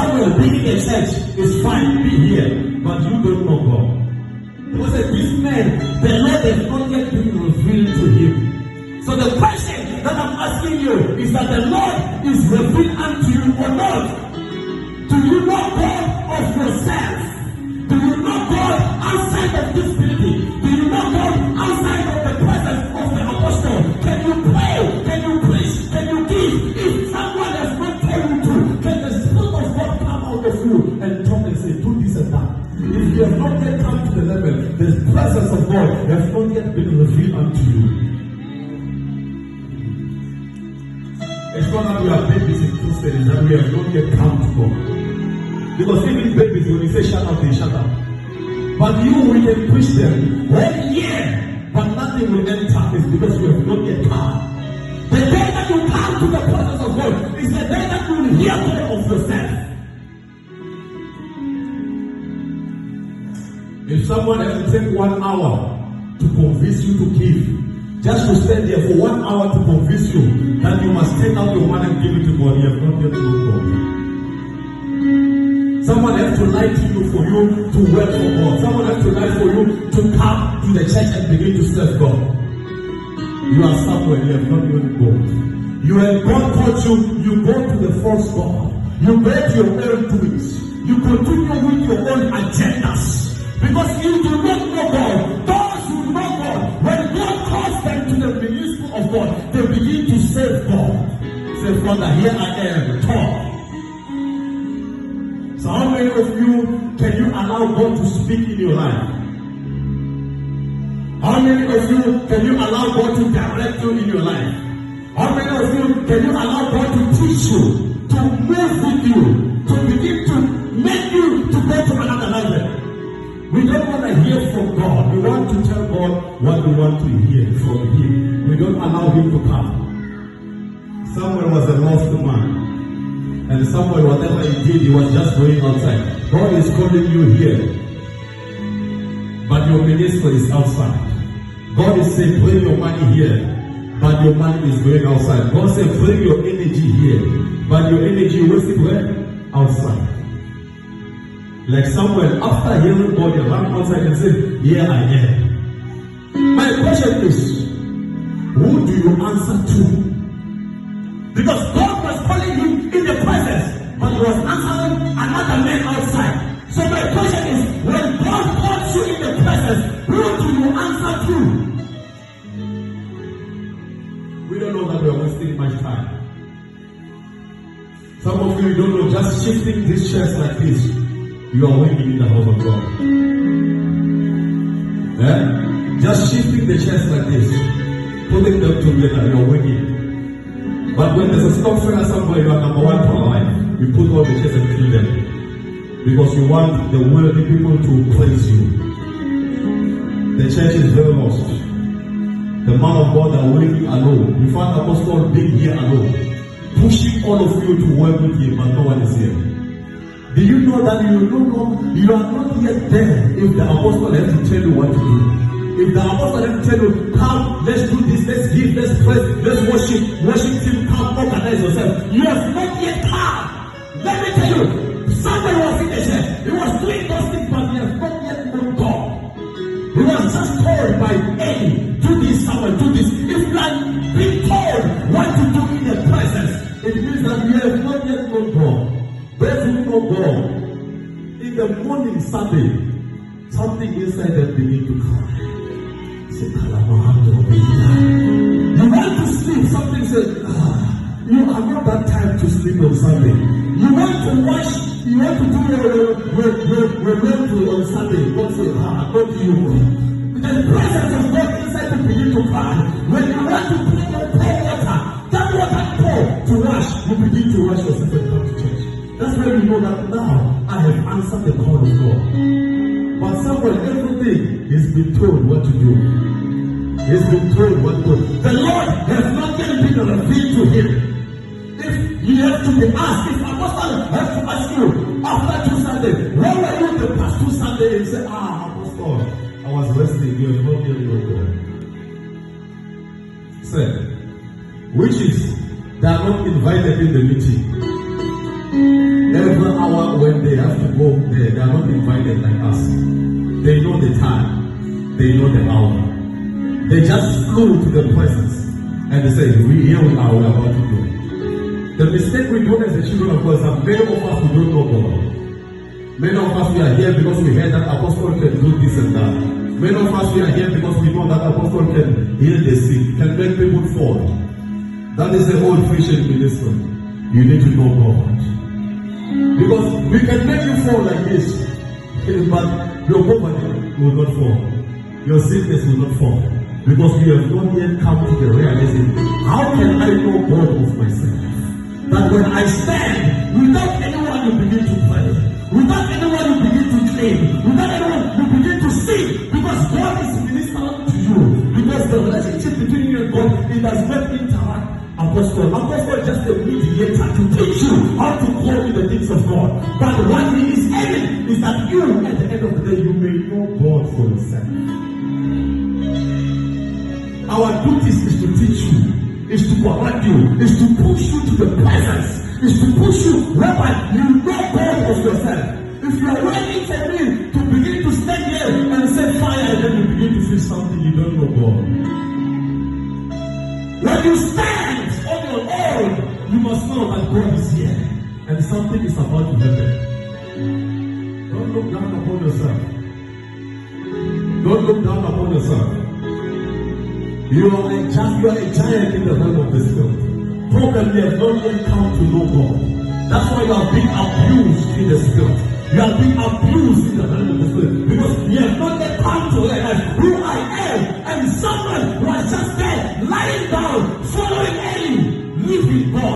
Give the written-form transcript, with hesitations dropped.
Samuel being a church is fine, be here, but you don't know God. Because this man, the Lord has not yet been revealed to him. So the question that I'm asking you is that the Lord is revealed unto you or not? Do you know God of yourself? Do you know God outside of this building? Do you know God outside of the presence of the apostle? Can you pray? Can you preach? Can you give? If someone has not told you to, can the Spirit of God come out of you and talk and say, do this and that? If you have not yet come to the level, the presence of God has not yet been revealed unto you. It's not that we are babies in Christians, it's that we have not yet come to God. Because even babies, when you say shut up, they shut up. But you, we can push them 1 year, but nothing will enter. It's because you have not yet come. The day that you come to the presence of God is the day that you will hear more of yourself. If someone has to take 1 hour to convince you to give, just to stand there for 1 hour to convince you that you must take out your money and give it to God, you have not yet known God. Someone has to lie to you for you to work for God. Someone has to lie for you to come to the church and begin to serve God. You are somewhere, you have not known God. You have God taught you, you go to the false God. You go to your own doings. You continue with your own agendas. Because you do not know God. Those who know God, when God calls them to the ministry of God, they begin to serve God. Say, Father, here I am, talk. So how many of you can you allow God to speak in your life? How many of you can you allow God to direct you in your life? How many of you can you allow God to teach you, to move with you, to begin to make you to go to another level? We don't want to hear from God. We want to tell God what we want to hear from Him. We don't allow Him to come. Someone was a lost man. And somewhere, whatever he did, he was just going outside. God is calling you here. But your ministry is outside. God is saying, bring your money here. But your money is going outside. God said, bring your energy here. But your energy was it where? Outside. Like somewhere, after hearing God, you run outside and say, here I am. My question is, who do you answer to? Because God was calling him in the presence, but he was answering another man outside. So my question is, when God calls you in the presence, who do you answer to? We don't know that we are wasting much time. Some of you don't know, just shifting these chairs like this, you are winning in the house of God. Just shifting the chairs like this, putting them together, you are winning. But when there's a stop sign somewhere, you are number one for life. You put all the chairs and kill them. Because you want the worldly people to praise you. The church is very lost. The man of God are working alone. You find Apostle being here alone. Pushing all of you to work with him, but no one is here. Do you know that you are not yet there if the apostle has to tell you what to do? If the apostle has to tell you, come, let's do this, let's give, let's praise, let's worship him, come, organize yourself. You have not yet come. Let me tell you, somebody was in the church. He was doing those things, but he has not yet known God. He was just told by any, do this, someone, do this. If you are being told what to do in the presence, it means that you have not yet known God. Those who know God, in the morning Sunday, something inside them begin to cry. You want to sleep, something says, you have not that time to sleep on Sunday. You want to wash, you want to do your on Sunday. God says, not you. The presence of God inside to begin to cry. When you want to pour water, that water pour to wash, you begin to wash yourself and come to church. That's why you know that now I have answered the call of God. But someone, everything he's been told what to do. He's been told what to do. The Lord has not yet been revealed to him. If you have to be asked, if Apostle has to ask you after 2 Sundays, where were you the past 2 Sundays? And say, Apostle, I was resting. You have not yet known God. Say, which is they are not invited in the meeting. Every hour when they have to go there, they are not invited like us. They know the time, they know the hour. They just flew to the presence and they say, here we are about to go. The mistake we do as the children of God is that many of us we don't know God. Many of us we are here because we heard that apostle can do this and that. Many of us we are here because we know that apostle can heal the sick, can make people fall. That is the old Christian ministry. You need to know God. Because we can make you fall like this, but your poverty will not fall. Your sickness will not fall. Because you have not yet come to the realization, how can I know God of myself? That when I stand, without anyone you begin to pray, without anyone you begin to claim, without anyone you begin to sing, because God is ministering to you. Because the relationship between you and God, it does not interact. Apostle is just a mediator to teach you how to call in the things of God. But what he is aiming is that you, at the end of the day, you may know God for yourself. Our duty is to teach you, is to correct you, is to push you to the presence, is to push you whereby you know God of yourself. If you are waiting for me to begin to stand here and say fire, and then you begin to feel something, you don't know God. When you stand on your own, you must know that God is here and something is about to happen. Don't look down upon yourself. Don't look down upon yourself. You are a giant in the realm of the spirit. Probably you have not yet come to know God. That's why you are being abused in the spirit. You are being abused in the realm of the spirit. Because you have not yet come to realize who I am. And someone who is just there, lying down, following any, living God.